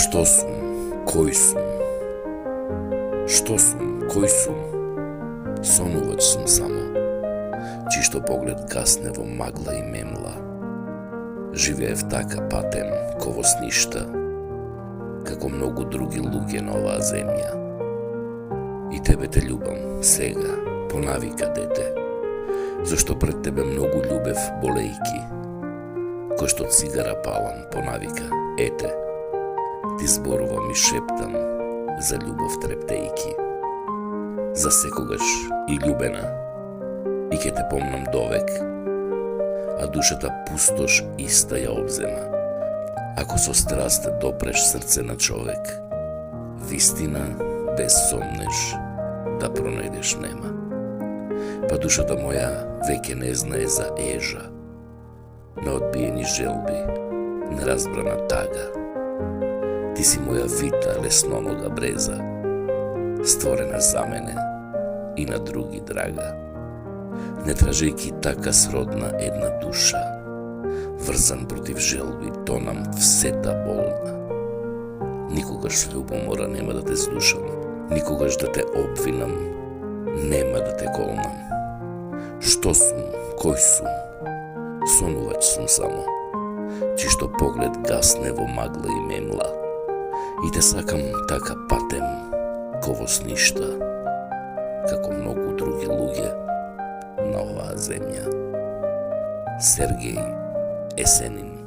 Што сум, кој сум? Што сум, кој сум? Сонувач сум само, чишто поглед гасне во магла и мемла. Живеев така патем, ковос ништа, како многу други луѓе на оваа земја. И тебе те љубам, сега, по навика, дете, зашто пред тебе многу љубев болејки, кој што цигара палам по навика, ете, ти зборувам и шептам за љубов трептејки. За секогаш и љубена, и ке те помнам довек, а душата пустош иста ја обзема. Ако со страст допреш срце на човек, вистина без сомнеш да пронајдеш нема. Па душата моја веќе не знае за ежа, на одбиени желби, неразбрана тага. Ти си моја вита леснонога бреза, створена за мене и на други драга. Не тражејќи така сродна една душа, врзан против желби, тонам всета болна. Никогаш љубомора нема да те слушам, никогаш да те обвинам, нема да те колнам. Што сум, кој сум? Сонувач сум само, чишто поглед гасне во магла и мемла. И те сакам така патем, ковос ништа, како многу други луѓе на оваа земја. Сергеј Есенин.